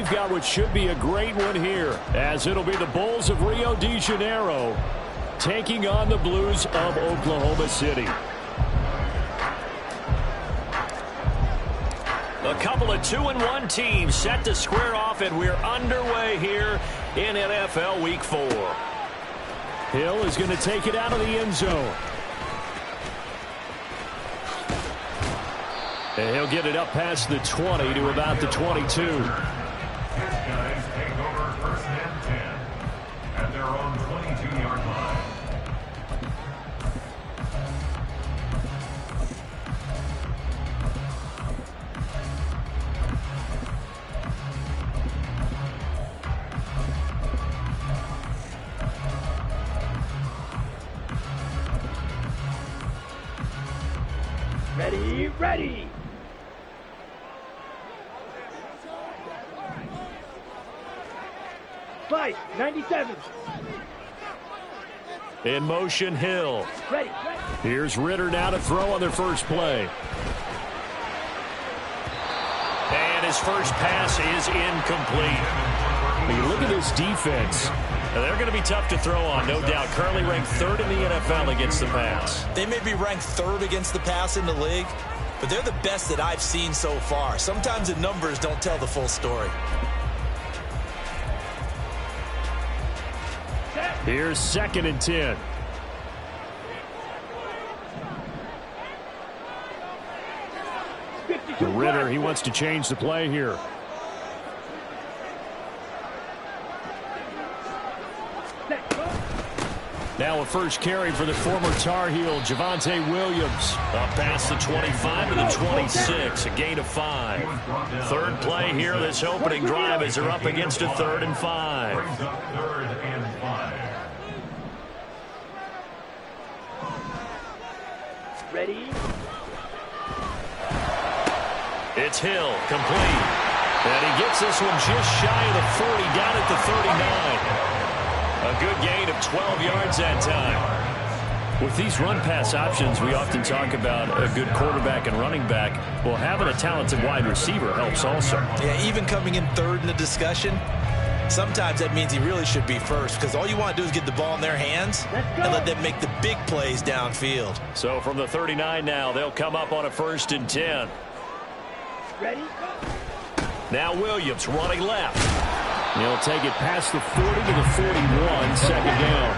we've got what should be a great one here, as it'll be the Bulls of Rio de Janeiro taking on the Blues of Oklahoma City. A couple of 2-1 teams set to square off, and we're underway here in NFL Week 4. Hill is going to take it out of the end zone. And he'll get it up past the 20 to about the 22. Guys take over first and 10 at their own 22-yard line. Ready. Fight, 97. In motion, Hill. Ready. Here's Ritter now to throw on their first play. And his first pass is incomplete. You look at this defense. They're going to be tough to throw on, no doubt. Currently ranked 3rd in the NFL against the pass. They may be ranked 3rd against the pass in the league, but they're the best that I've seen so far. Sometimes the numbers don't tell the full story. Here's 2nd and 10. Ritter, he wants to change the play here. Now a first carry for the former Tar Heel, Javonte Williams. Up past the 25 to the 26, a gain of 5. 3rd play here, this opening drive as they're up against a 3rd and 5. Brings up 3rd and 5. Ready. It's Hill, complete. And he gets this one just shy of the 40, down at the 39. A good gain of 12 yards that time. With these run-pass options, we often talk about a good quarterback and running back. Well, having a talented wide receiver helps also. Yeah, even coming in 3rd in the discussion, sometimes that means he really should be first, because all you want to do is get the ball in their hands and let them make the big plays downfield. So from the 39 now, they'll come up on a 1st and 10. Ready. Now Williams running left. He'll take it past the 40 to the 41, 2nd down.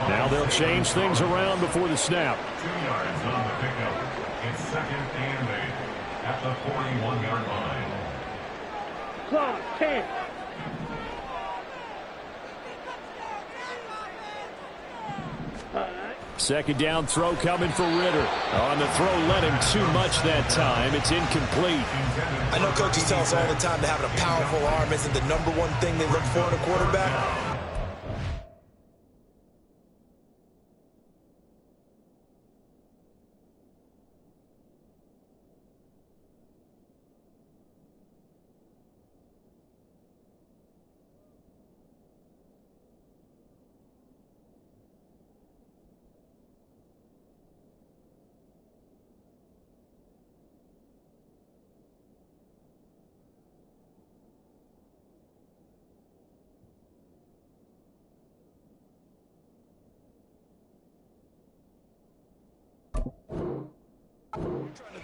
Now they'll change things around before the snap. 2 yards on the pickup. It's 2nd and 8 at the 41-yard line. Clock, 10. Second down throw coming for Ritter. On the throw, led him too much that time. It's incomplete. I know coaches tell us all the time that having a powerful arm isn't the #1 thing they look for in a quarterback.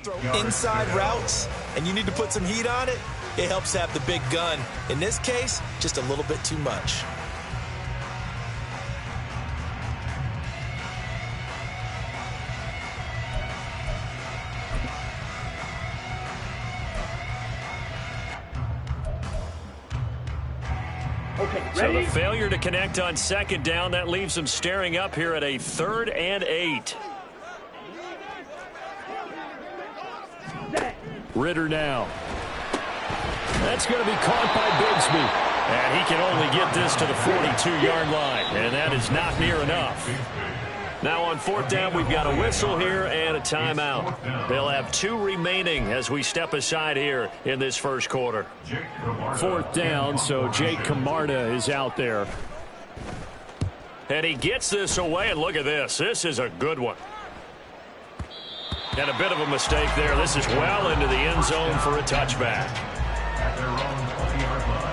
Throw inside routes, and you need to put some heat on it. It helps have the big gun. In this case, just a little bit too much. Okay, So ready? the failure to connect on 2nd down, that leaves them staring up here at a 3rd and 8. Ritter now. That's going to be caught by Bigsby. And he can only get this to the 42-yard line. And that is not near enough. Now on 4th down, we've got a whistle here and a timeout. They'll have 2 remaining as we step aside here in this first quarter. 4th down, so Jake Camarda is out there. And he gets this away, and look at this. This is a good one. And a bit of a mistake there. This is well into the end zone for a touchback. at their own 20-yard line.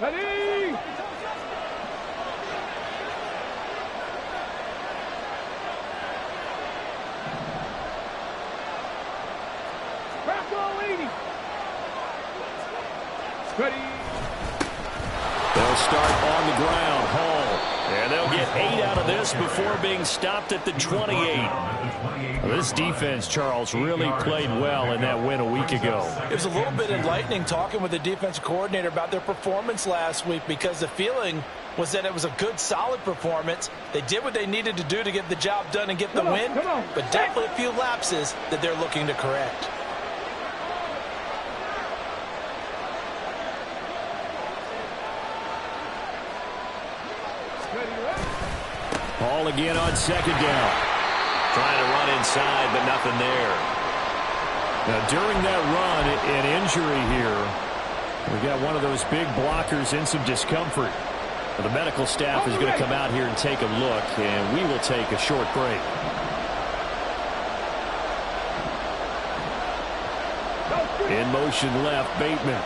Ready? Bravo 80. Ready? They'll start on the ground, Hall. And they'll get 8 out of this before being stopped at the 28. This defense, Charles, really played well in that win a week ago. It was a little bit enlightening talking with the defensive coordinator about their performance last week, because the feeling was that it was a good, solid performance. They did what they needed to do to get the job done and get the win, but definitely a few lapses that they're looking to correct. Hall again on second down. Trying to run inside, but nothing there. Now, during that run, an injury here. We got one of those big blockers in some discomfort. The medical staff is going to come out here and take a look, and we will take a short break. In motion left, Bateman.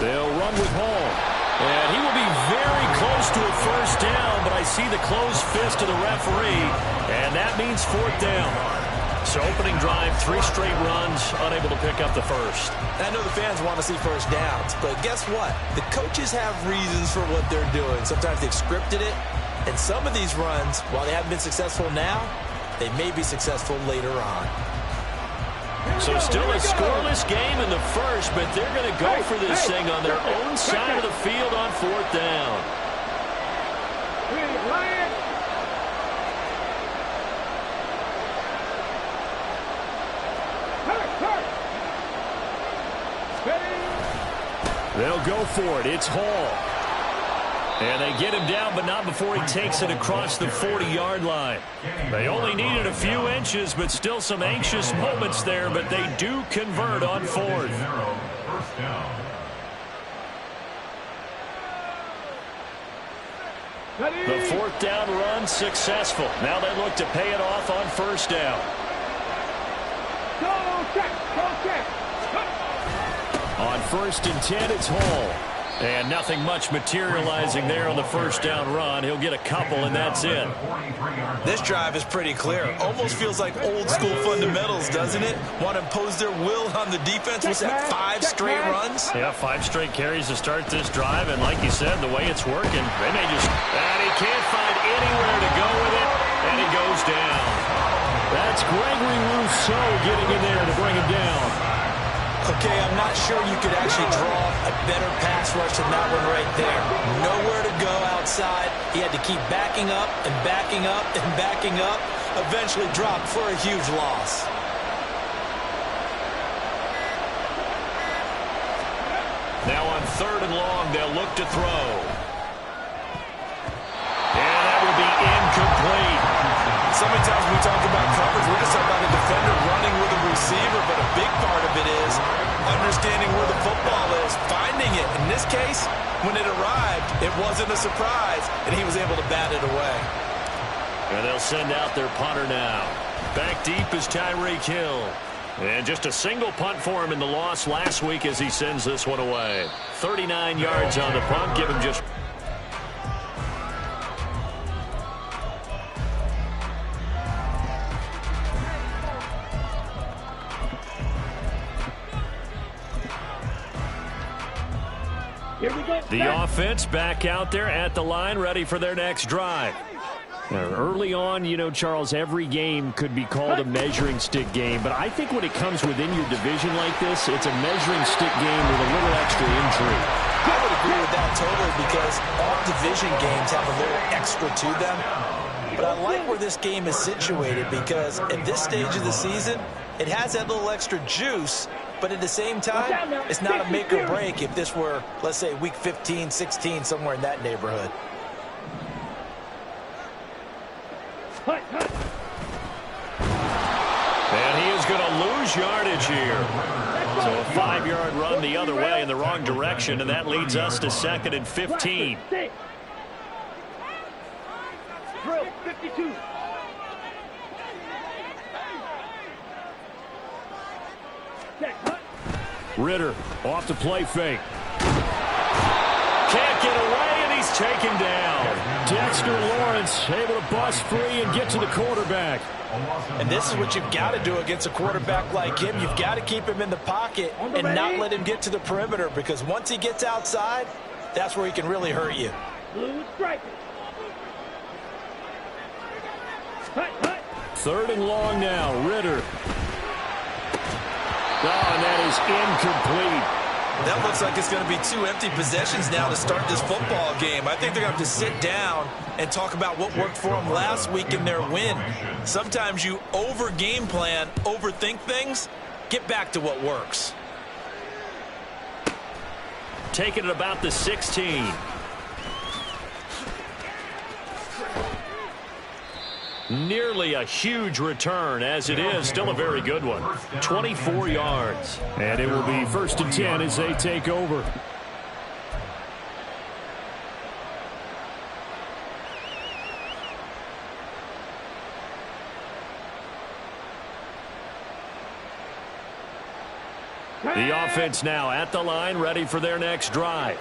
They'll run with Hall. And he will be very close to a first down, but I see the closed fist of the referee, and that means fourth down. So opening drive, 3 straight runs, unable to pick up the first. I know the fans want to see first downs, but guess what? The coaches have reasons for what they're doing. Sometimes they've scripted it, and some of these runs, while they haven't been successful now, they may be successful later on. So still a scoreless game in the first, but they're going to go for this thing on their own side of the field on fourth down. They'll go for it. It's Hall. And they get him down, but not before he takes it across the 40-yard line. They only needed a few inches, but still some anxious moments there, but they do convert on fourth. The fourth down run successful. Now they look to pay it off on first down. On 1st and 10, it's Hall. And nothing much materializing there on the first down run. He'll get a couple, and that's it. This drive is pretty clear. Almost feels like old school fundamentals, doesn't it? Want to impose their will on the defense. Was that 5 straight runs? Yeah, 5 straight carries to start this drive. And like you said, the way it's working, they may just... And he can't find anywhere to go with it, and he goes down. That's Gregory Rousseau getting in there to bring him down. Okay, I'm not sure you could actually draw a better pass rush than that one right there. Nowhere to go outside. He had to keep backing up and backing up and backing up. Eventually dropped for a huge loss. Now on 3rd and long, they'll look to throw. And that will be incomplete. So many times when we talk about coverage, we're just talking about a defender running with a receiver, but a big part of it is understanding where the football is, finding it. In this case, when it arrived, it wasn't a surprise, and he was able to bat it away. And they'll send out their punter now. Back deep is Tyreek Hill. And just a single punt for him in the loss last week as he sends this one away. 39 yards on the punt, give him just... The offense back out there at the line, ready for their next drive. Early on, you know, Charles, every game could be called a measuring stick game, but I think when it comes within your division like this, it's a measuring stick game with a little extra intrigue. I would agree with that totally, because all division games have a little extra to them. But I like where this game is situated, because at this stage of the season, it has that little extra juice But at the same time, it's not a make or break if this were, let's say, week 15, 16, somewhere in that neighborhood. And he is going to lose yardage here. So a 5-yard run the other way in the wrong direction, and that leads us to 2nd and 15. Drill 52. Ritter off the play fake. Can't get away, and he's taken down. Dexter Lawrence able to bust free and get to the quarterback. And this is what you've got to do against a quarterback like him. You've got to keep him in the pocket and not let him get to the perimeter, because once he gets outside, that's where he can really hurt you. Blue striker. 3rd and long now. Ritter. Oh, and that is incomplete. That looks like it's going to be 2 empty possessions now to start this football game. I think they're going to have to sit down and talk about what worked for them last week in their win. Sometimes you over-game plan, overthink things. Get back to what works. Taking it about the 16. Nearly a huge return, as it is still a very good one. 24 yards. And it will be 1st and 10 as they take over. The offense now at the line, ready for their next drive.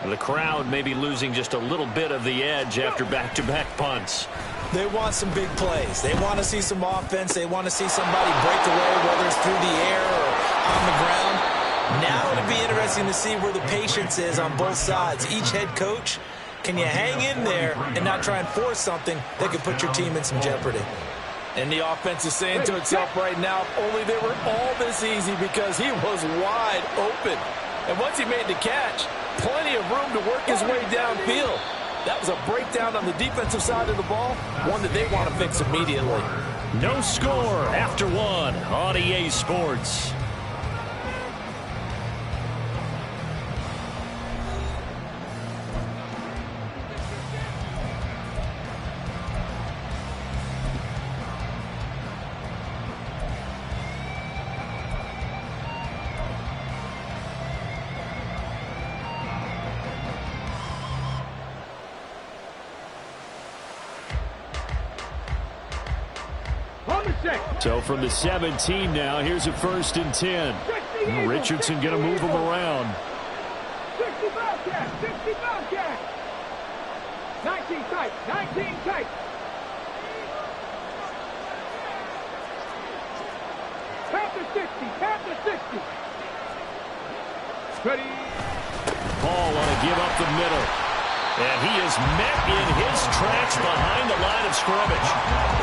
The crowd may be losing just a little bit of the edge after back-to-back punts. They want some big plays. They want to see some offense. They want to see somebody break away, whether it's through the air or on the ground. Now it'll be interesting to see where the patience is on both sides. Each head coach, can you hang in there and not try and force something that could put your team in some jeopardy? And the offense is saying to itself right now, if only they were all this easy, because he was wide open. And once he made the catch, plenty of room to work his way downfield. That was a breakdown on the defensive side of the ball, one that they want to fix immediately. No score after 1 on EA Sports. So from the 17 now, here's a 1st and 10. Richardson going to move him around. 60 Bobcat, 60 Bobcat. 19 tight, 19 tight. Panther 60, Panther 60. Ready. Paul want to give up the middle. And he is met in his tracks behind the line of scrimmage.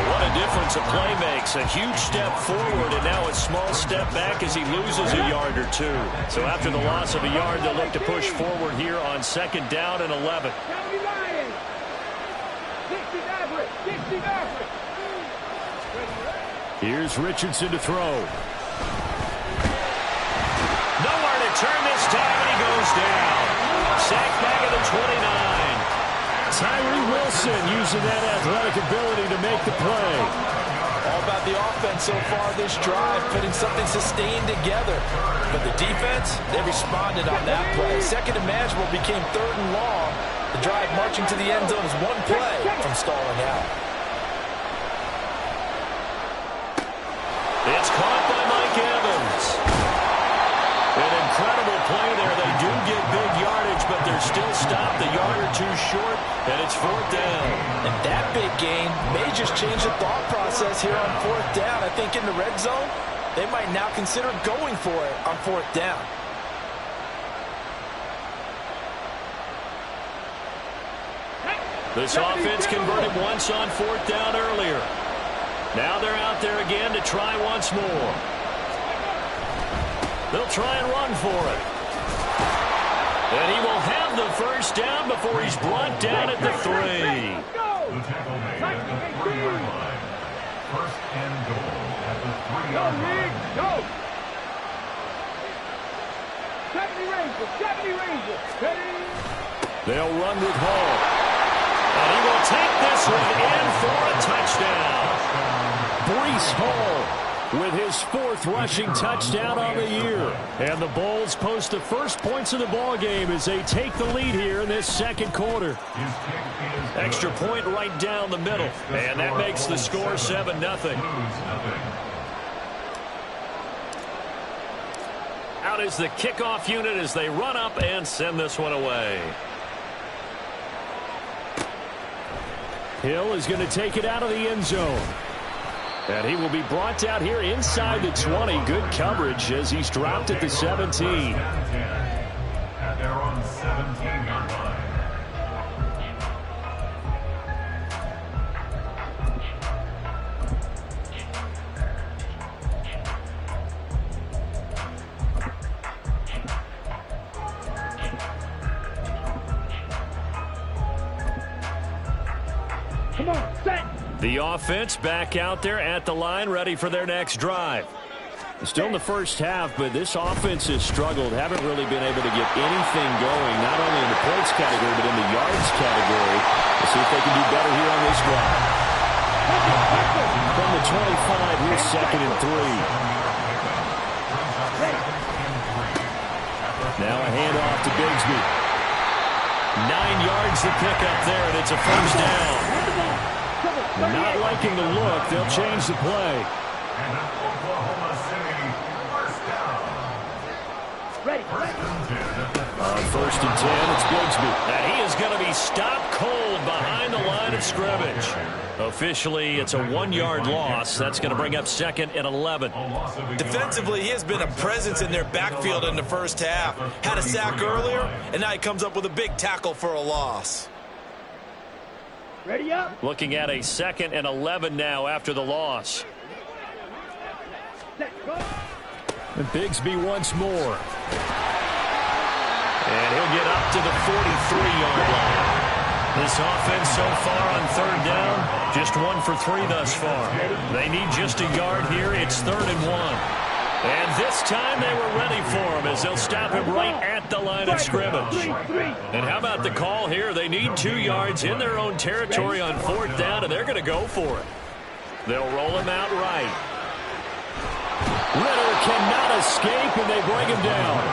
What a difference a play makes. A huge step forward and now a small step back as he loses a yard or 2. So after the loss of a yard, they'll look to push forward here on 2nd down and 11. County Lions. 60 Maverick, 60 Maverick. Here's Richardson to throw. Nowhere to turn this time, and he goes down. Sacked back at the 29. Tyree Wilson using that athletic ability to make the play. All about the offense so far this drive, putting something sustained together. But the defense, they responded on that play. 2nd and manageable became 3rd and long. The drive marching to the end zone is 1 play from stalling out. It's caught by Mike Evans. An incredible play there. They do get big yardage, but they're still stopped a yard or 2 short, and it's 4th down. And that big gain may just change the thought process here on 4th down. I think in the red zone, they might now consider going for it on 4th down. This offense converted once on 4th down earlier. Now they're out there again to try once more. They'll try and run for it. And he will have the 1st down before he's brought down at the 3. The tackle made at the 3-yard line. 1st and goal at the 3-yard line. Go, Ranger. 70 Ranger. Ready? They'll run with Hall. And he will take this one in for a touchdown. Breece Hall with his 4th rushing touchdown on the year. And the Bulls post the first points of the ball game as they take the lead here in this second quarter. Extra point right down the middle. And that makes the score 7-0. Out is the kickoff unit as they run up and send this one away. Hill is going to take it out of the end zone. And he will be brought down here inside the 20. Good coverage as he's dropped at the 17. At their own 17-yard line. Come on, set. The offense back out there at the line, ready for their next drive. Still in the first half, but this offense has struggled. Haven't really been able to get anything going, not only in the points category, but in the yards category. We'll see if they can do better here on this drive. From the 25, here's 2nd and 3. Now a handoff to Bigsby. 9 yards to pick up there, and it's a first down. Not liking the look. They'll change the play. And Oklahoma City, first down. Ready. On 1st and 10, it's Bigsby. And he is going to be stopped cold behind the line of scrimmage. Officially, it's a 1-yard loss. That's going to bring up 2nd and 11. Defensively, he has been a presence in their backfield in the first half. Had a sack earlier, and now he comes up with a big tackle for a loss. Ready up. Looking at a 2nd and 11 now after the loss. Set. Go. And Bigsby once more. And he'll get up to the 43-yard line. This offense so far on 3rd down, just 1 for 3 thus far. They need just a yard here. It's 3rd and 1. And this time they were ready for him as they'll stop him right at the line of scrimmage. And how about the call here? They need 2 yards in their own territory on 4th down, and they're going to go for it. They'll roll him out right. Ritter cannot escape, and they bring him down.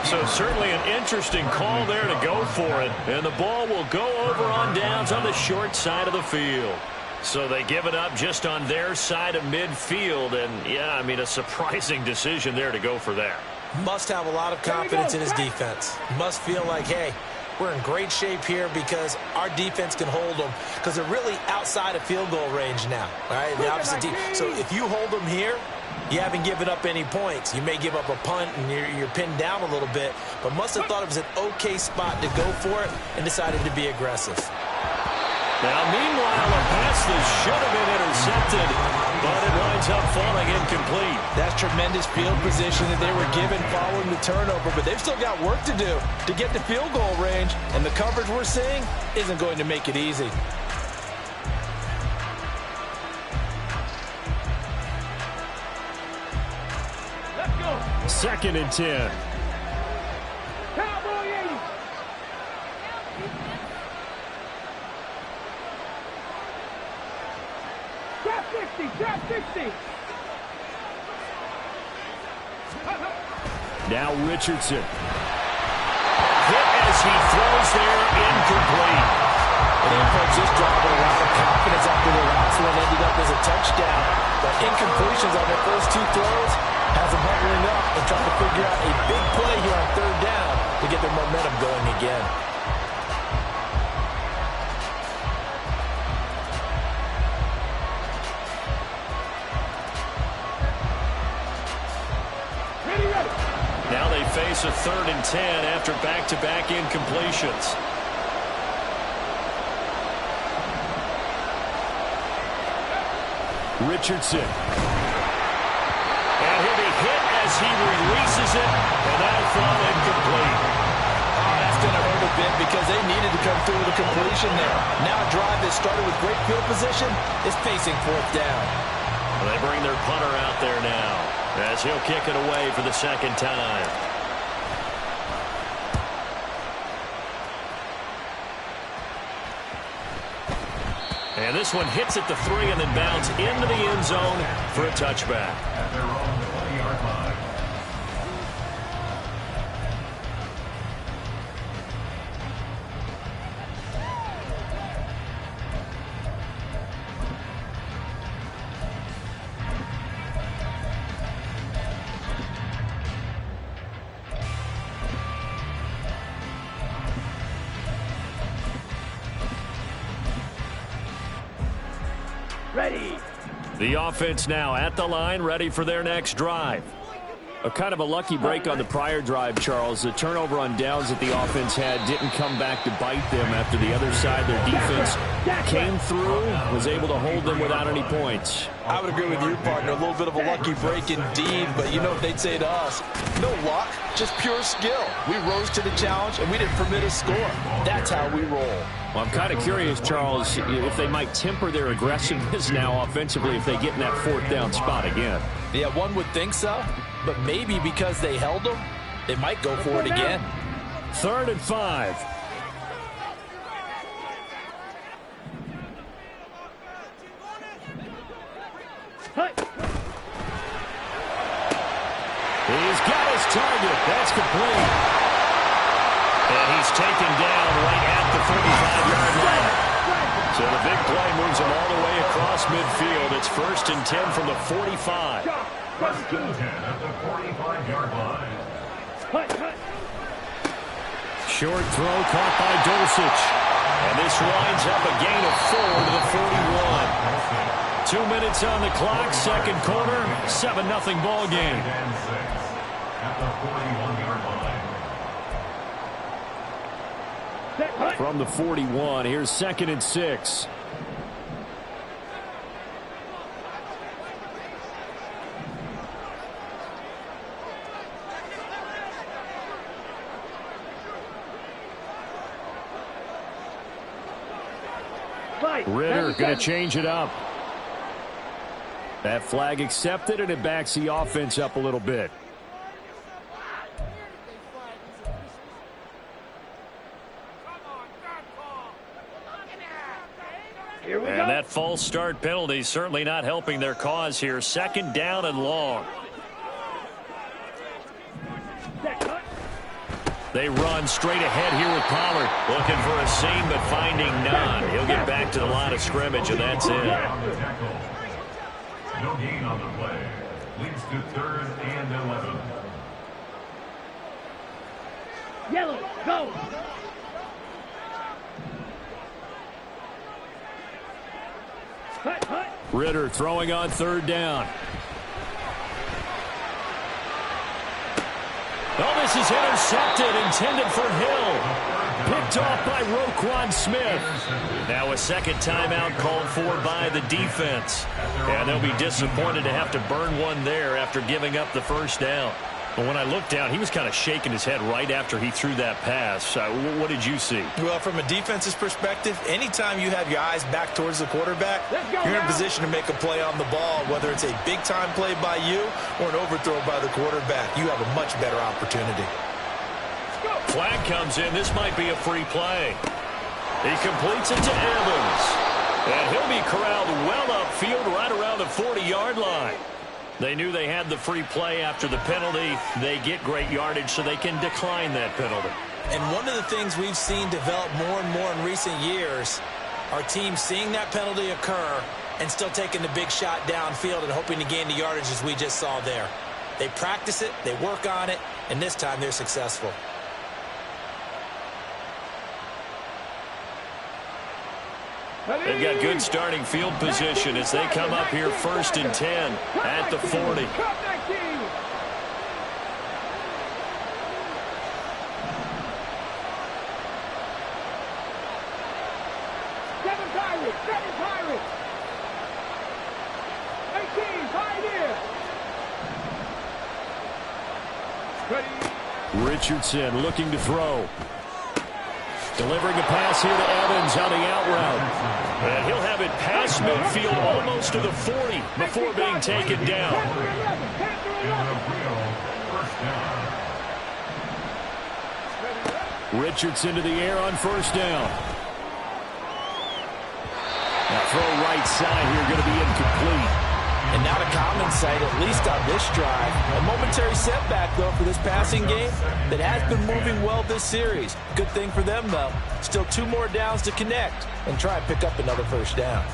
So certainly an interesting call there to go for it. And the ball will go over on downs on the short side of the field. So they give it up just on their side of midfield. And, yeah, I mean, a surprising decision there to go for that. Must have a lot of confidence in his defense. Must feel like, hey, we're in great shape here because our defense can hold them because they're really outside of field goal range now. All right, the opposite team. So if you hold them here, you haven't given up any points. You may give up a punt and you're pinned down a little bit, but must have thought it was an okay spot to go for it and decided to be aggressive. Now, meanwhile, a pass that should have been intercepted, but it winds up falling incomplete. That's tremendous field position that they were given following the turnover, but they've still got work to do to get to field goal range, and the coverage we're seeing isn't going to make it easy. Let's go. 2nd and 10. Cowboy 80. Trap 60. Trap 60. Now Richardson. Hit as he throws there, incomplete. And the folks just driving a lot of confidence after the last one ended up as a touchdown. But incompletions on their first 2 throws has them huddling up and trying to figure out a big play here on 3rd down to get their momentum going again. Now they face a 3rd and 10 after back-to-back incompletions. Richardson. And he'll be hit as he releases it, and that'll fall incomplete. Oh, that's going to hurt a bit because they needed to come through with a completion there. Now a drive that started with great field position is facing 4th down. Well, they bring their punter out there now as he'll kick it away for the 2nd time. And this one hits at the 3 and then bounds into the end zone for a touchback. At their own 20-yard line. Ready. The offense now at the line, ready for their next drive. A kind of a lucky break on the prior drive, Charles. The turnover on downs that the offense had didn't come back to bite them after the other side. Their defense came through, was able to hold them without any points. I would agree with you, partner. A little bit of a lucky break indeed, but you know what they'd say to us? No luck, just pure skill. We rose to the challenge, and we didn't permit a score. That's how we roll. Well, I'm kind of curious, Charles, if they might temper their aggressiveness now offensively if they get in that 4th down spot again. Yeah, one would think so, but maybe because they held them, they might go for it again. 3rd and 5. He's got his target. That's complete. And he's taken down right at the 35-yard line. So the big play moves him all the way across midfield. It's 1st and 10 from the 45. First and 10 at the 45-yard line. Short throw caught by Dulcich. And this winds up a gain of 4 to the 41. 2 minutes on the clock, 2nd quarter, 7-0 ball game. And 6 at the 41-yard line. From the 41, here's 2nd and 6. Ritter going to change it up. That flag accepted, and it backs the offense up a little bit. And that false start penalty certainly not helping their cause here. 2nd down and long. They run straight ahead here with Pollard. Looking for a seam, but finding none. He'll get back to the line of scrimmage, and that's it. On the tackle. No gain on the play. Leads to 3rd and 11. Yellow, go. Ritter throwing on 3rd down. Oh, this is intercepted, intended for Hill. Picked off by Roquan Smith. Now a 2nd timeout called for by the defense. And they'll be disappointed to have to burn one there after giving up the 1st down. But when I looked down, he was kind of shaking his head right after he threw that pass. What did you see? Well, from a defense's perspective, anytime you have your eyes back towards the quarterback, you're in a position to make a play on the ball, whether it's a big-time play by you or an overthrow by the quarterback. You have a much better opportunity. Flag comes in. This might be a free play. He completes it to Evans. And he'll be corralled well upfield right around the 40-yard line. They knew they had the free play after the penalty. They get great yardage, so they can decline that penalty. And one of the thing we've seen develop more and more in recent years are teams seeing that penalty occur and still taking the big shot downfield and hoping to gain the yardage as we just saw there. They practice it, they work on it, and this time they're successful. They've got good starting field position as they come up here 1st and 10 at the 40. Seven Pirates. 18, Pioneer. Richardson looking to throw. Delivering a pass here to Evans on the out route. And he'll have it past midfield almost to the 40 before being taken down. Richardson to the air on 1st down. Now right side here going to be incomplete. And not a common sight, at least on this drive. A momentary setback, though, for this passing game that has been moving well this series. Good thing for them, though. Still 2 more downs to connect and try and pick up another first down.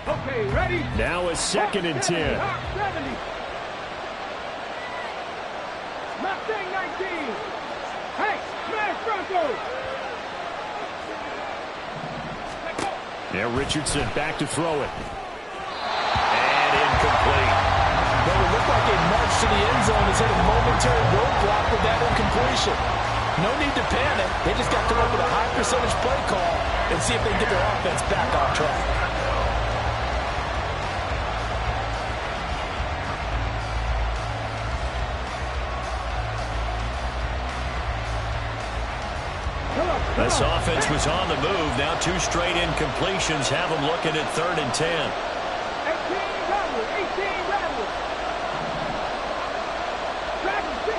Okay, ready? Now a 2nd and 10. Hot 70. Mustang 19. Hey, smash Broncos. Now Richardson back to throw it. And incomplete. Well, it looked like a march to the end zone has hit a momentary roadblock with that incompletion. No need to panic. They just got to come up with a high percentage play call and see if they can get their offense back on track. This offense was on the move. Now 2 straight incompletions have them looking at 3rd and 10. 18 rattle, 18 rattle. Travis 60.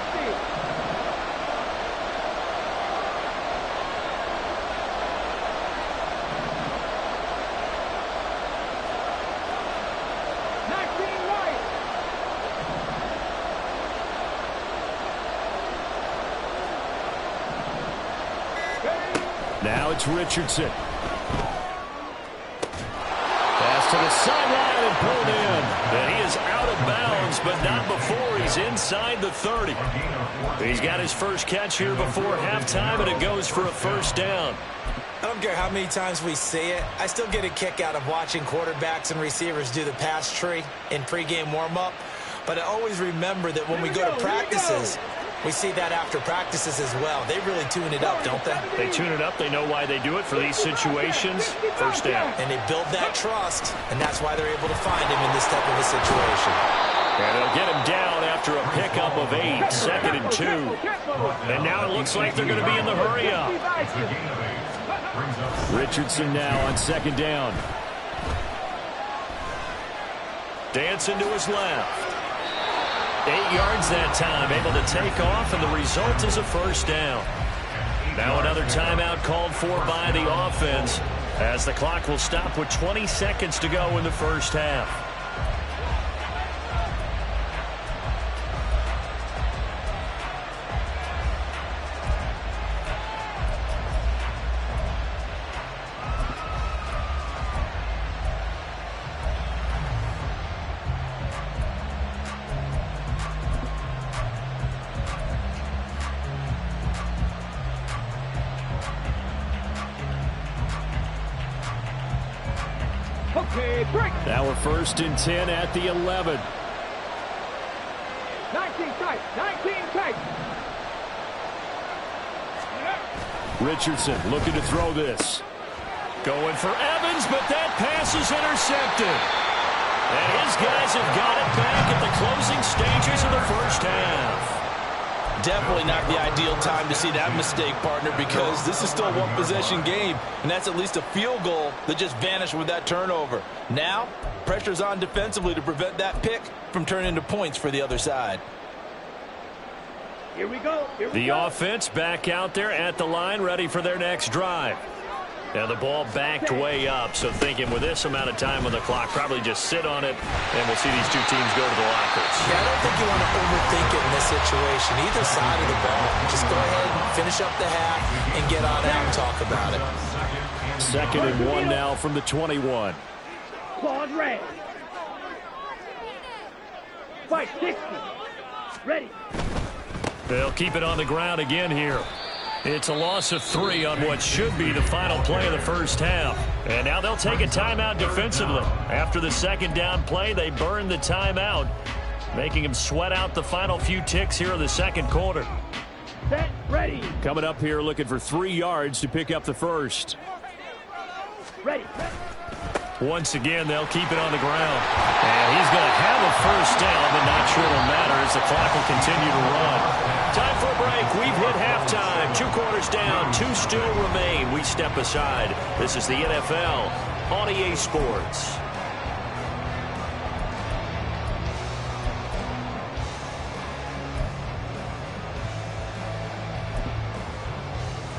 Now it's Richardson. Pass to the sideline and pulled in. And he is out of bounds, but not before he's inside the 30. He's got his first catch here before halftime, and it goes for a first down. I don't care how many times we see it. I still get a kick out of watching quarterbacks and receivers do the pass tree in pregame warm-up. But I always remember that when we go to practices, we see that after practices as well. They really tune it up, don't they? They tune it up. They know why they do it for these situations. First down. And they build that trust, and that's why they're able to find him in this type of a situation. And they'll get him down after a pickup of 8, 2nd and 2. And now it looks like they're going to be in the hurry-up. Richardson now on 2nd down. Dancing to his left. 8 yards that time, able to take off, and the result is a first down. Now another timeout called for by the offense, as the clock will stop with 20 seconds to go in the first half. Now we're 1st and 10 at the 11. 19 tight, 19 tight. Richardson looking to throw this. Going for Evans, but that pass is intercepted. And his guys have got it back at the closing stages of the first half. Definitely not the ideal time to see that mistake, partner, because this is still a one-possession game, and that's at least a field goal that just vanished with that turnover. Now, pressure's on defensively to prevent that pick from turning into points for the other side. Here we go. The offense back out there at the line, ready for their next drive. Now the ball backed way up, so thinking with this amount of time on the clock, probably just sit on it, and we'll see these two teams go to the lockers. Yeah, I don't think you want to overthink it in this situation, either side of the ball. Just go ahead and finish up the half and get on out and talk about it. 2nd and 1 now from the 21. Claws red. Fight 60. Ready. They'll keep it on the ground again here. It's a loss of 3 on what should be the final play of the first half. And now they'll take a timeout defensively. After the 2nd down play, they burn the timeout, making them sweat out the final few ticks here in the 2nd quarter. Set, ready. Coming up here looking for 3 yards to pick up the first. Ready. Once again, they'll keep it on the ground. And he's going to have a first down, but not sure it'll matter as the clock will continue to run. Time for a break. We've hit halftime. 2 quarters down. 2 still remain. We step aside. This is the NFL on EA Sports.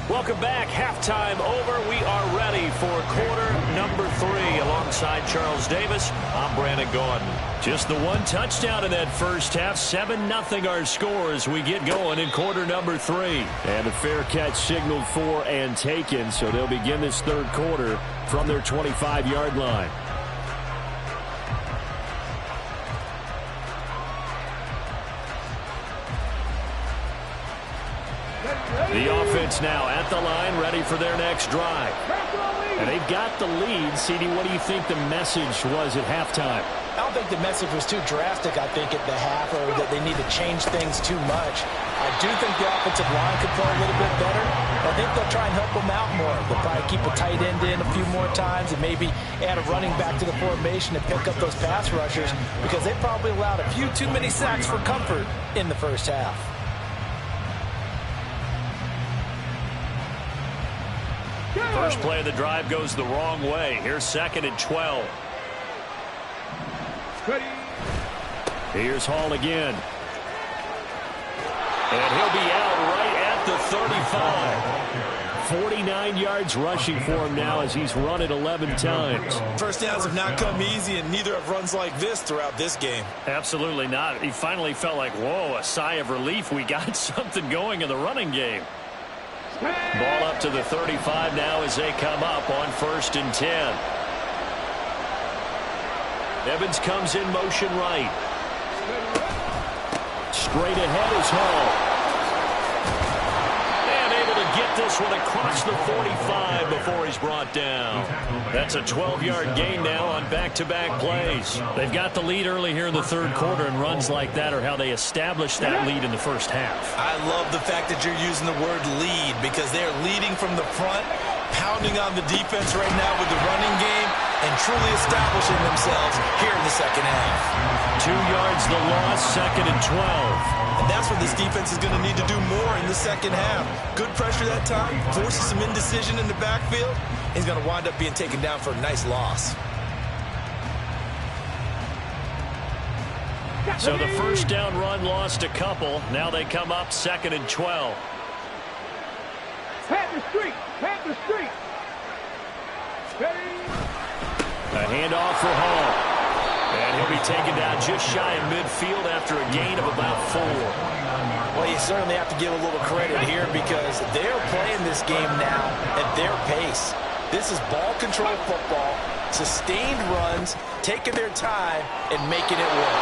Welcome back. Halftime over. We are ready for quarter number 3. Alongside Charles Davis, I'm Brandon Gordon. Just the one touchdown in that first half. 7-0 our score as we get going in quarter number 3. And a fair catch signaled for and taken, so they'll begin this third quarter from their 25-yard line. The offense now at the line, ready for their next drive. And they've got the lead. CD, what do you think the message was at halftime? I don't think the message was too drastic, I think, at the half, or that they need to change things too much. I do think the offensive line could play a little bit better. I think they'll try and help them out more. They'll probably keep a tight end in a few more times and maybe add a running back to the formation to pick up those pass rushers, because they probably allowed a few too many sacks for comfort in the first half. First play of the drive goes the wrong way. Here's 2nd and 12. Here's Hall again. And he'll be out right at the 35. 49 yards rushing for him now as he's run it 11 times. First downs have not come easy, and neither have runs like this throughout this game. Absolutely not. He finally felt like, whoa, a sigh of relief. We got something going in the running game. Ball up to the 35 now as they come up on 1st and 10. Evans comes in motion right. Straight ahead is Hall. And able to get this one across the 45 before he's brought down. That's a 12-yard gain now on back-to-back plays. They've got the lead early here in the third quarter, and runs like that are how they establish that lead in the first half. I love the fact that you're using the word lead, because they're leading from the front, pounding on the defense right now with the running game, and truly establishing themselves here in the second half. 2 yards the loss, 2nd and 12. And that's what this defense is going to need to do more in the second half. Good pressure that time, forces some indecision in the backfield. He's going to wind up being taken down for a nice loss. So the first down run lost a couple. Now they come up 2nd and 12. Panther Street! Panther Street! A handoff for Hall. And he'll be taken down just shy of midfield after a gain of about 4. Well, you certainly have to give a little credit here, because they're playing this game now at their pace. This is ball control football, sustained runs, taking their time, and making it work.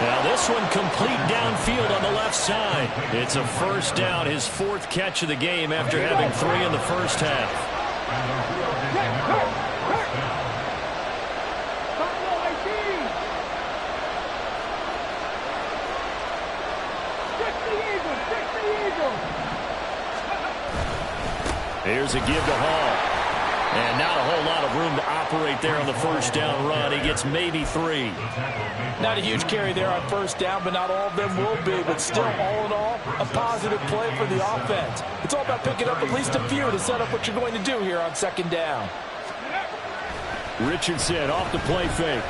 Now this one complete downfield on the left side. It's a first down, his 4th catch of the game after having 3 in the first half. Here's a give to Hall. And not a whole lot of room to operate there on the first down run. He gets maybe 3. Not a huge carry there on first down, but not all of them will be. But still, all in all, a positive play for the offense. It's all about picking up at least a few to set up what you're going to do here on 2nd down. Richardson off the play fake.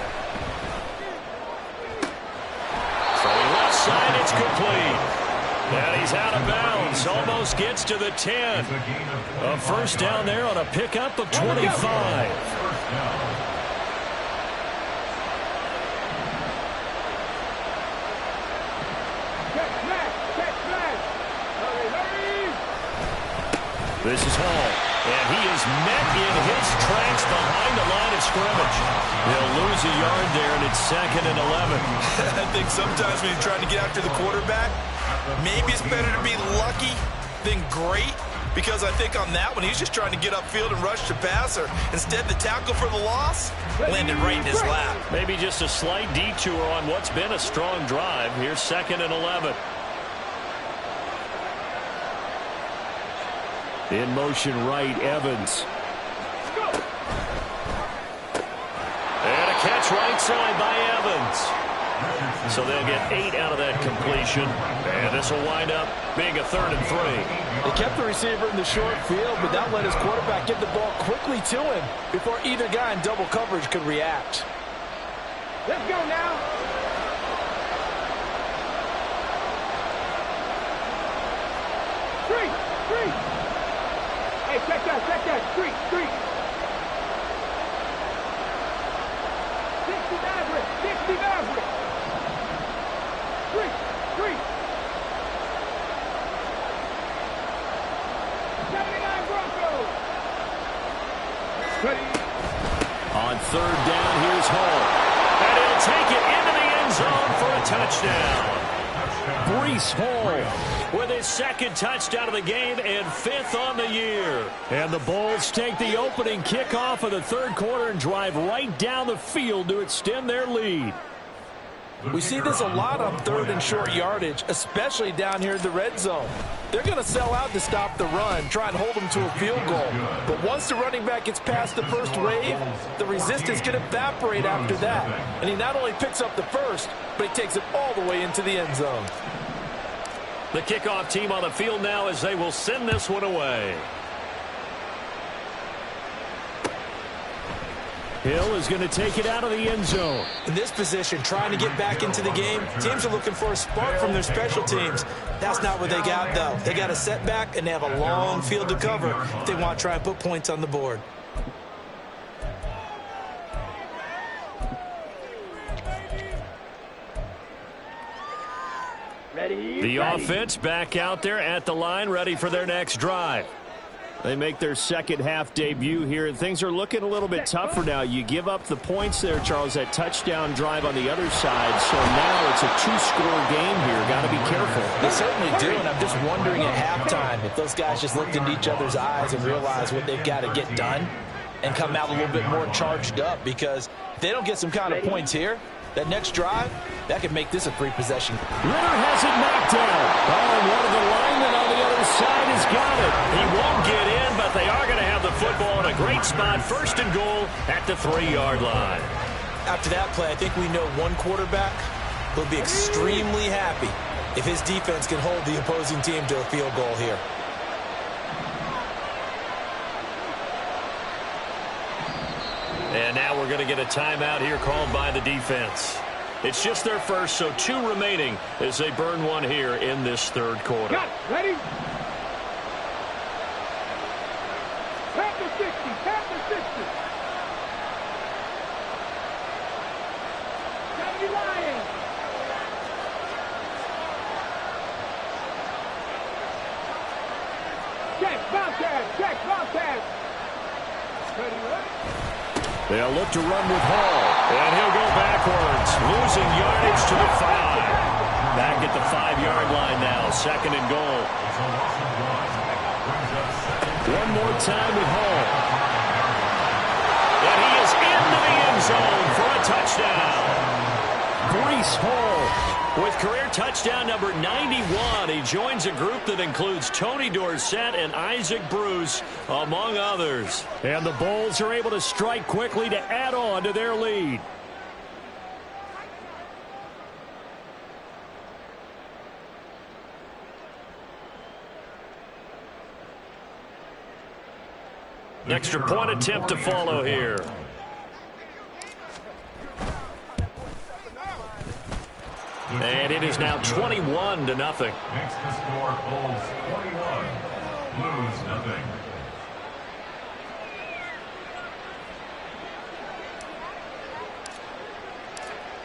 So left side, it's complete. And he's out of bounds. Almost gets to the 10. A first down there on a pickup of 25. This is Hall. And he is met in his tracks behind the line of scrimmage. They'll lose a yard there, and it's 2nd and 11. I think sometimes when you're trying to get after the quarterback, maybe it's better to be lucky than great, because I think on that one, he's just trying to get upfield and rush the passer. Instead, the tackle for the loss landed right in his lap. Maybe just a slight detour on what's been a strong drive. Here's 2nd and 11. In motion right, Evans. And a catch right side by Evans. So they'll get 8 out of that completion. And this will wind up being a 3rd and 3. They kept the receiver in the short field, but that let his quarterback get the ball quickly to him before either guy in double coverage could react. Let's go now! Three! Check that. Street. 60 Maverick. Street. 79 Broncos. Ready. On third down, here's Hall. And he'll take it into the end zone for a touchdown. Breece Hall with his second touchdown of the game and 5th on the year. And the Bulls take the opening kickoff of the third quarter and drive right down the field to extend their lead. We see this a lot on third and short yardage, especially down here in the red zone. They're going to sell out to stop the run, try and hold them to a field goal. But once the running back gets past the first wave, the resistance can evaporate after that. And he not only picks up the first, but he takes it all the way into the end zone. The kickoff team on the field now as they will send this one away. Hill is going to take it out of the end zone. In this position, trying to get back into the game, teams are looking for a spark from their special teams. That's not what they got, though. They got a setback, and they have a long field to cover if they want to try and put points on the board. The offense back out there at the line, ready for their next drive. They make their second half debut here, and things are looking a little bit tougher now. You give up the points there, Charles, that touchdown drive on the other side. So now it's a 2-score game here. Got to be careful. They certainly do, and I'm just wondering at halftime if those guys just looked into each other's eyes and realized what they've got to get done and come out a little bit more charged up, because if they don't get some kind of points here, that next drive, that could make this a free possession. Ritter has it knocked down. Oh, and one of the linemen on the other side has got it. He won't get in, but they are going to have the football in a great spot. 1st and goal at the 3-yard line. After that play, I think we know one quarterback will be extremely happy if his defense can hold the opposing team to a field goal here. And now we're going to get a timeout here called by the defense. It's just their first, so 2 remaining as they burn one here in this third quarter. Got it. Ready? Panther 60. 70 Lions. Check, Bobcat. Ready, ready? They'll look to run with Hall. And he'll go backwards, losing yardage to the 5. Back at the 5-yard line now, 2nd and goal. One more time with Hall. And he is into the end zone for a touchdown. Breece Hall. With career touchdown number 91, he joins a group that includes Tony Dorsett and Isaac Bruce, among others. And the Bulls are able to strike quickly to add on to their lead. An extra point attempt to follow here. And it is now 21-0. Makes the score Bulls 21, Blues 0.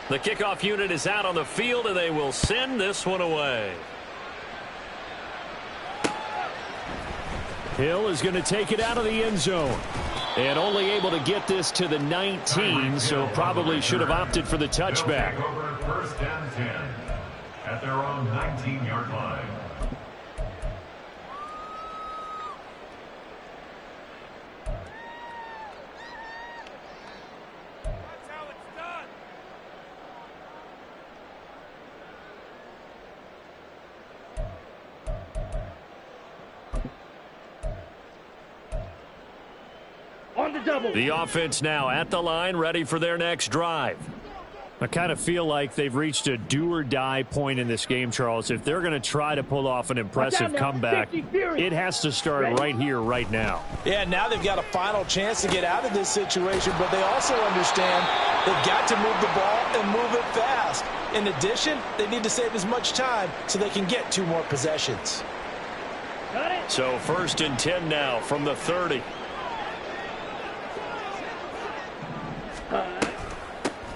The kickoff unit is out on the field, and they will send this one away. Hill is going to take it out of the end zone. And only able to get this to the 19, so probably should have opted for the touchback. Over 1st and 10 at their own 19-yard line. That's how it's done. On the double. The offense now at the line, ready for their next drive. I kind of feel like they've reached a do-or-die point in this game, Charles. If they're going to try to pull off an impressive comeback, it has to start right here, right now. Yeah, now they've got a final chance to get out of this situation, but they also understand they've got to move the ball and move it fast. In addition, they need to save as much time so they can get 2 more possessions. So 1st and 10 now from the 30.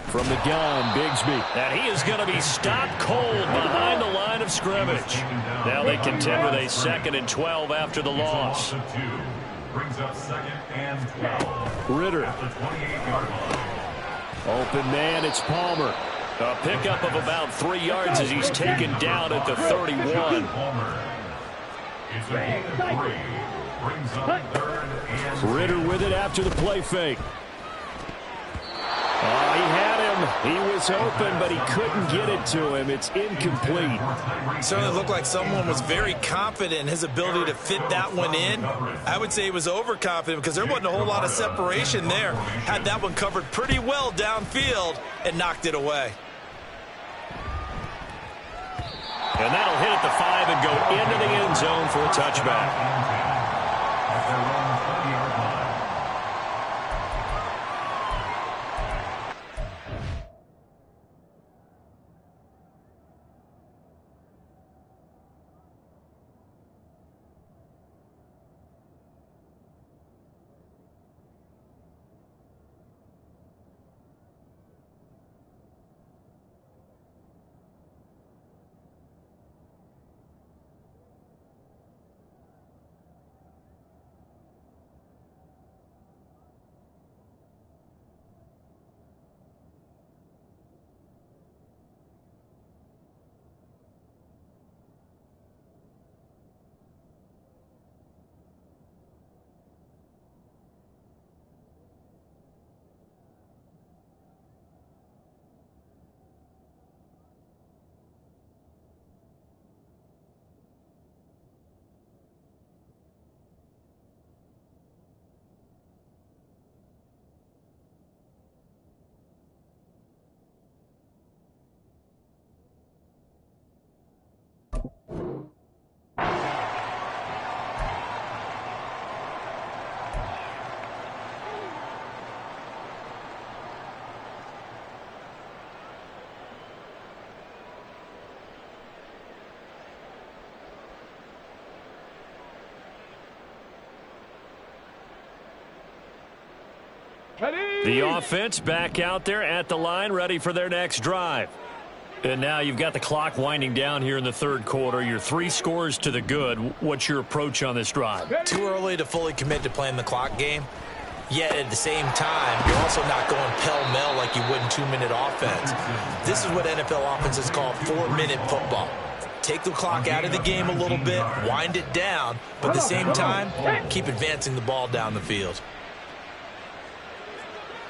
From the gun, Bigsby. And he is going to be stopped cold behind the line of scrimmage. Now they contend with a 2nd and 12 after the loss. Brings up 2nd and 12. Ritter. At the 28-yard line. Open man, it's Palmer. A pickup of about 3 yards as he's taken down at the 31. Palmer. It's a gain of 3. Brings up 3rd and Ritter with it after the play fake. Oh, he had him. He was open, but he couldn't get it to him. It's incomplete. Certainly looked like someone was very confident in his ability to fit that one in. I would say he was overconfident because there wasn't a whole lot of separation there. Had that one covered pretty well downfield and knocked it away. And that'll hit at the 5 and go into the end zone for a touchback. at their own 20-yard line. The offense back out there at the line, ready for their next drive. And now you've got the clock winding down here in the third quarter. You're 3 scores to the good. What's your approach on this drive? Too early to fully commit to playing the clock game. Yet at the same time, you're also not going pell-mell like you would in 2-minute offense. This is what NFL offenses call 4-minute football. Take the clock out of the game a little bit, wind it down, but at the same time, keep advancing the ball down the field.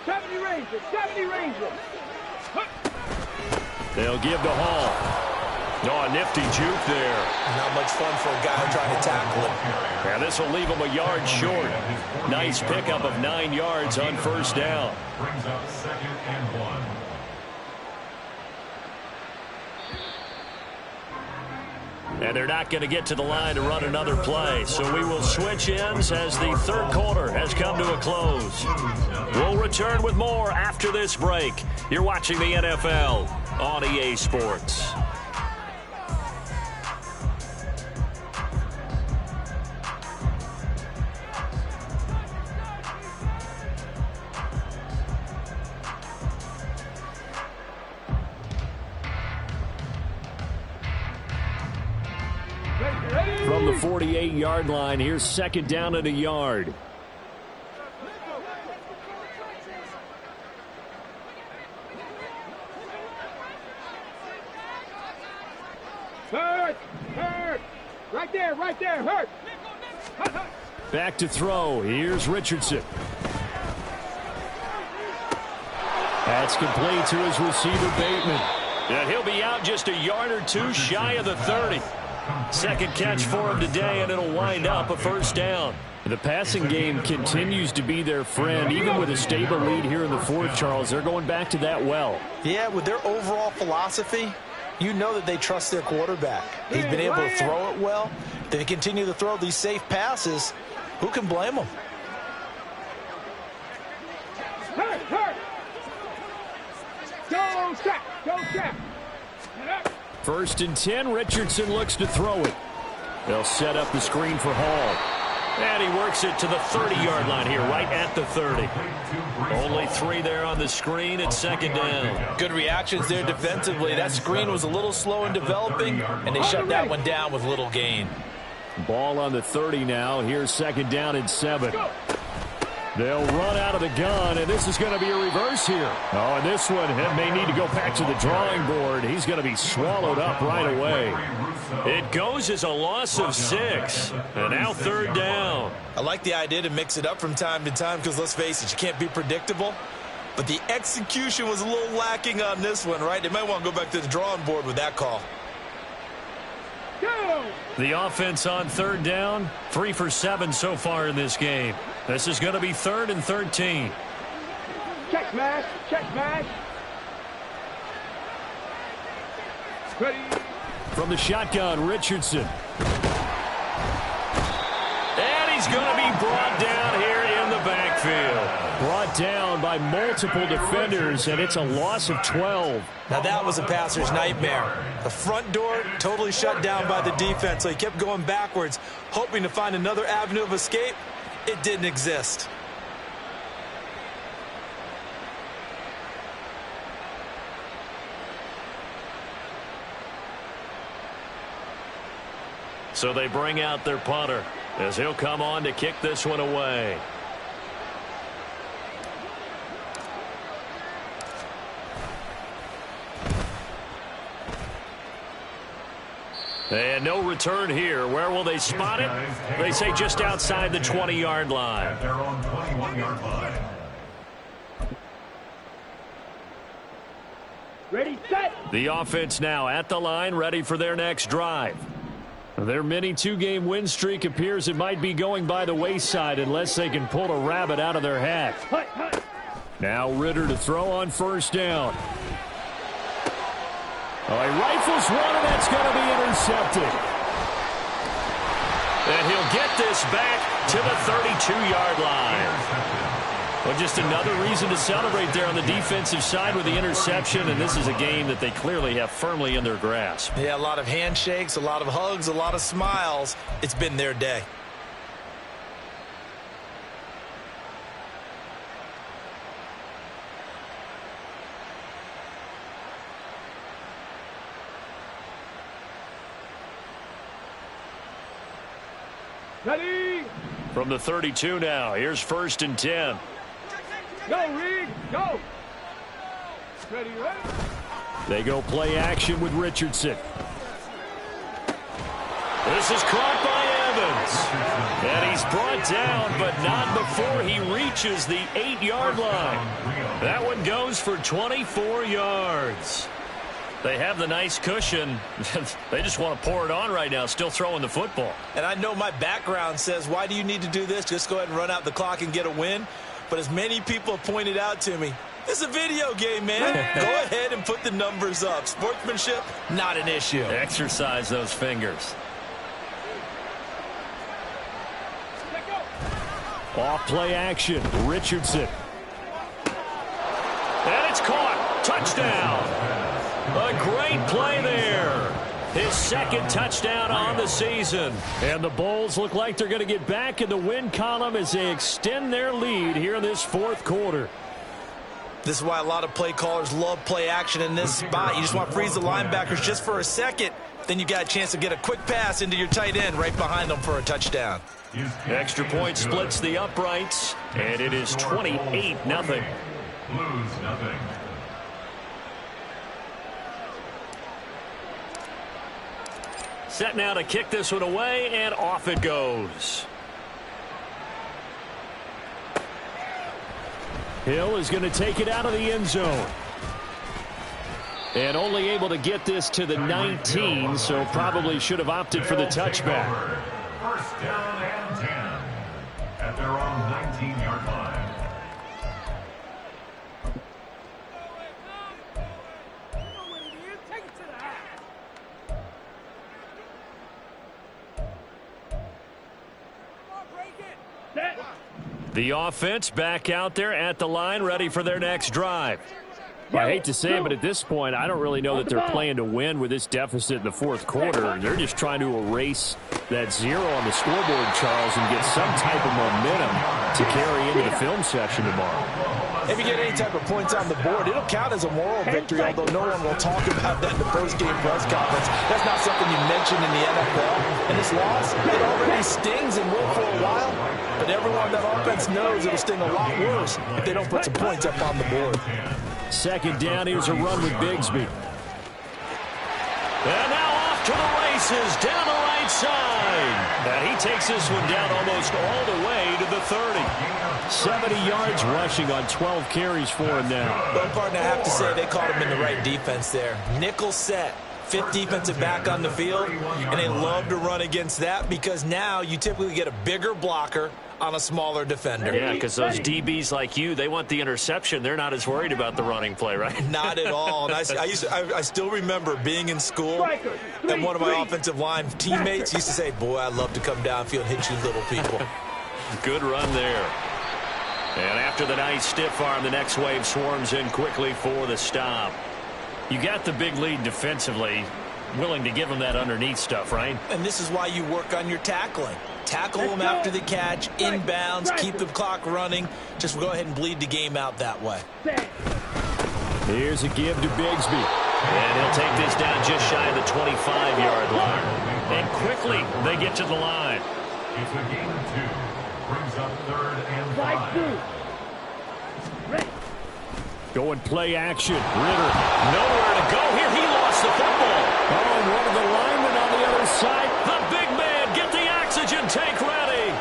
70 Rangers, 70 Rangers. They'll give to Hall. Oh, a nifty juke there. Not much fun for a guy trying to tackle him. Yeah, this will leave him a yard short. Nice pickup of 9 yards on first down. Brings up 2nd and 1. And they're not going to get to the line to run another play. So we will switch ends as the third quarter has come to a close. We'll return with more after this break. You're watching the NFL on EA Sports. From the 48-yard line, here's second down and a yard. Hurt, hurt. Right there, hurt. Back to throw. Here's Richardson. That's complete to his receiver, Bateman. And he'll be out just a yard or two shy of the 30. Second catch for him today, and it'll wind up a first down. The passing game continues to be their friend, even with a stable lead here in the fourth, Charles. They're going back to that well. Yeah, with their overall philosophy, you know that they trust their quarterback. He's been able to throw it well. They continue to throw these safe passes. Who can blame them? Hurt. Go sack. First and 10, Richardson looks to throw it. They'll set up the screen for Hall. And he works it to the 30-yard line here, right at the 30. Only 3 there on the screen at second down. Good reactions there defensively. That screen was a little slow in developing, and they shut that one down with little gain. Ball on the 30 now. Here's second down and 7. They'll run out of the gun, and this is going to be a reverse here. Oh, and this one may need to go back to the drawing board. He's going to be swallowed up right away. It goes as a loss of 6. And now third down. I like the idea to mix it up from time to time because, let's face it, you can't be predictable. But the execution was a little lacking on this one, right? They might want to go back to the drawing board with that call. The offense on third down, 3 for 7 so far in this game. This is going to be 3rd and 13. Check smash. Check smash. Ready. From the shotgun, Richardson. And he's going to be brought down here in the backfield. Brought down by multiple defenders, and it's a loss of 12. Now that was a passer's nightmare. The front door totally shut down by the defense, so he kept going backwards, hoping to find another avenue of escape. It didn't exist. So they bring out their punter as he'll come on to kick this one away. And no return here. Where will they spot it? They say just outside the 20-yard line. At their own 21-yard line. Ready, set. The offense now at the line, ready for their next drive. Their mini 2-game win streak appears it might be going by the wayside unless they can pull a rabbit out of their hat. Now Ritter to throw on first down. Oh, he rifles one, and that's going to be intercepted. And he'll get this back to the 32-yard line. Well, just another reason to celebrate there on the defensive side with the interception, and this is a game that they clearly have firmly in their grasp. Yeah, a lot of handshakes, a lot of hugs, a lot of smiles. It's been their day. Ready. From the 32 now, here's 1st and 10. Go, Reed. Go. Ready, ready. They go play action with Richardson. This is caught by Evans. And he's brought down, but not before he reaches the 8-yard line. That one goes for 24 yards. They have the nice cushion. They just want to pour it on right now, still throwing the football. And I know my background says, why do you need to do this? Just go ahead and run out the clock and get a win. But as many people have pointed out to me, this is a video game, man. Go ahead and put the numbers up. Sportsmanship, not an issue. Exercise those fingers. Off play action, Richardson. And it's caught. Touchdown. A great play there. His second touchdown on the season. And the Bulls look like they're going to get back in the win column as they extend their lead here in this 4th quarter. This is why a lot of play callers love play action in this spot. You just want to freeze the linebackers just for a second. Then you got a chance to get a quick pass into your tight end right behind them for a touchdown. Extra point splits the uprights, and it is 28-0. Blues nothing. Set now to kick this one away, and off it goes. Hill is going to take it out of the end zone. And only able to get this to the 19, so probably should have opted for the touchback. 1st down and 10 at their own 19-yard line. The offense back out there at the line, ready for their next drive. I hate to say it, but at this point, I don't really know that they're playing to win with this deficit in the fourth quarter. They're just trying to erase that zero on the scoreboard, Charles, and get some type of momentum to carry into the film session tomorrow. If you get any type of points on the board, it'll count as a moral victory, although no one will talk about that in the post-game press conference. That's not something you mention in the NFL. And this loss, it already stings and will for a while, but everyone that offense knows it'll sting a lot worse if they don't put some points up on the board. Second down, here's a run with Bigsby. And now off to the races, down the right side. And he takes this one down almost all the way to the 30. 70 yards rushing on 12 carries for him now. Well, partner, I have to say they caught him in the right defense there. Nickel set. Fifth defensive back on the field, and they love to run against that because now you typically get a bigger blocker on a smaller defender. Yeah, because those DBs like you, they want the interception. They're not as worried about the running play, right? Not at all. And I still remember being in school, and one of my offensive line teammates used to say, boy, I'd love to come downfield and hit you little people. Good run there. And after the nice stiff arm, the next wave swarms in quickly for the stop. You got the big lead defensively, willing to give them that underneath stuff, right? And this is why you work on your tackling. Tackle them after the catch, inbounds, keep the clock running. Just go ahead and bleed the game out that way. Here's a give to Bigsby. And he'll take this down just shy of the 25-yard line. And quickly, they get to the line. It's a gain of 2. Brings up 3rd and 5. Going play action. Ritter, nowhere to go here. He lost the football. Oh, and one of the linemen on the other side. The big man, get the oxygen tank ready.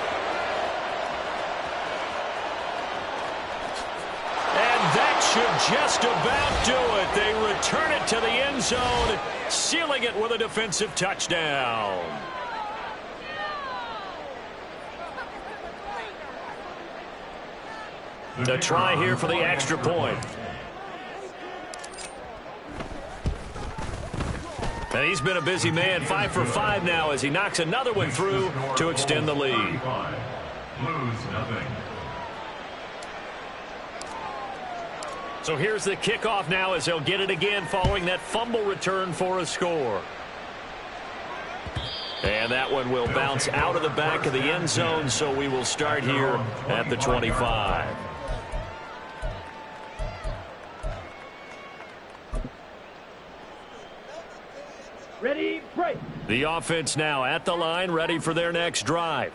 And that should just about do it. They return it to the end zone, sealing it with a defensive touchdown. The try here for the extra point. And he's been a busy man, 5 for 5 now as he knocks another one through to extend the lead. Lose nothing. So here's the kickoff now as they'll get it again following that fumble return for a score. And that one will bounce out of the back of the end zone, so we will start here at the 25. Ready, break. The offense now at the line, ready for their next drive.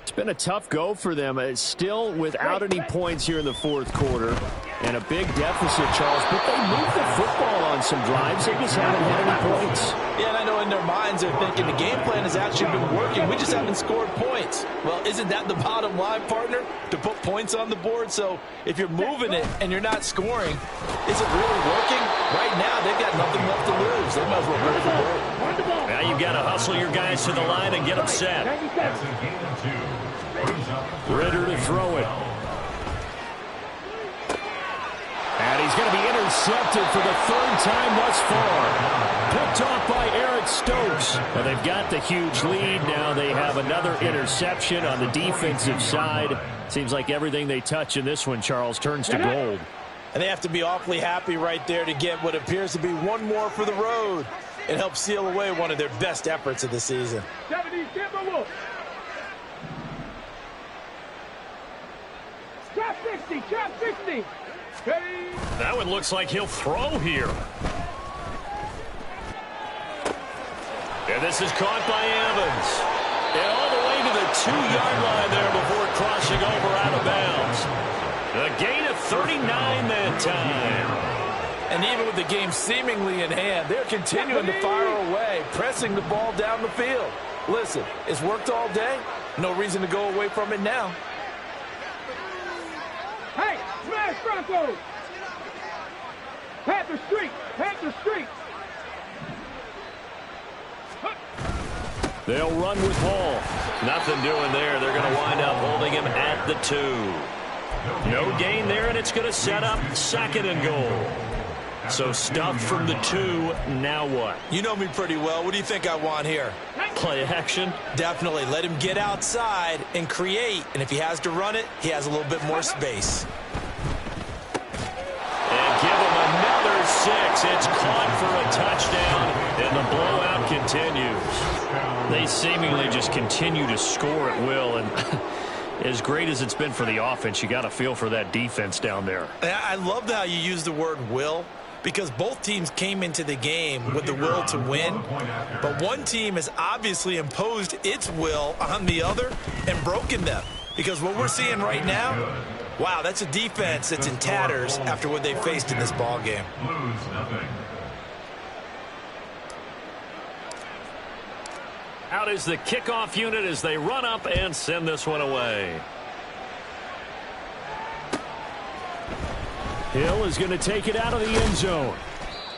It's been a tough go for them. It's still without any points here in the fourth quarter. And a big deficit, Charles. But they moved the football on some drives. They just haven't had any points. Yeah, and I know in their minds they're thinking the game plan has actually been working. We just haven't scored points. Well, isn't that the bottom line, partner? To put points on the board? So if you're moving it and you're not scoring, is it really working? Right now, they've got nothing left to lose. They might as well go for goal. Now you've got to hustle your guys to the line and get them set. That's a gain of 2. Brings up Ritter to throw it. And he's going to be intercepted for the third time thus far. Picked off by Eric Stokes. Well, they've got the huge lead. Now they have another interception on the defensive side. Seems like everything they touch in this one, Charles, turns to gold. And they have to be awfully happy right there to get what appears to be one more for the road. It helps seal away one of their best efforts of the season. 70, Timberwolves. Trap 60, trap 60. Ready. That one looks like he'll throw here. And this is caught by Evans. And all the way to the 2-yard line there before crossing over out of bounds. A gain of 39 that time. And even with the game seemingly in hand, they're continuing to fire away, pressing the ball down the field. Listen, it's worked all day. No reason to go away from it now. Hey, smash Broncos. Panther Street, Panther Street. They'll run with Hall. Nothing doing there. They're going to wind up holding him at the 2. No gain there, and it's going to set up 2nd and goal. So stuff from the 2. Now what? You know me pretty well. What do you think I want here? Play action? Definitely. Let him get outside and create. And if he has to run it, he has a little bit more space. And give him And the blowout continues. They seemingly just continue to score at will. And as great as it's been for the offense, you got to feel for that defense down there. I love how you use the word will, because both teams came into the game with the will to win. But one team has obviously imposed its will on the other and broken them. Because what we're seeing right now, wow, that's a defense that's in tatters after what they faced in this ball game. Out is the kickoff unit as they run up and send this one away. Hill is going to take it out of the end zone.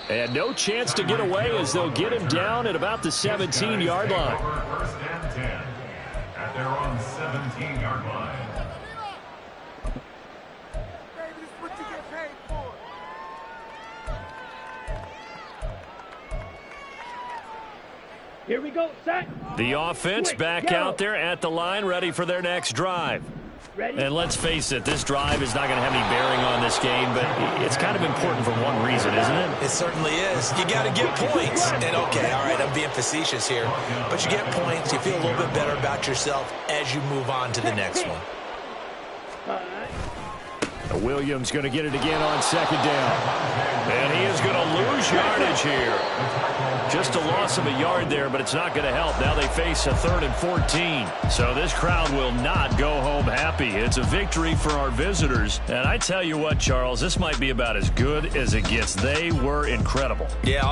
And no chance to get away as they'll get him down at about the 17-yard line. First and 10 at their own 17-yard line. Here we go, set. The offense back out there at the line, ready for their next drive. Ready? And let's face it, this drive is not going to have any bearing on this game, but it's kind of important for one reason, isn't it? It certainly is. You got to get points. And, okay, all right, I'm being facetious here. But you get points, you feel a little bit better about yourself as you move on to the next one. Williams going to get it again on second down. And he is going to lose yardage here. Just a loss of a yard there, but it's not going to help. Now they face a 3rd and 14. So this crowd will not go home happy. It's a victory for our visitors. And I tell you what, Charles, this might be about as good as it gets. They were incredible. Yeah.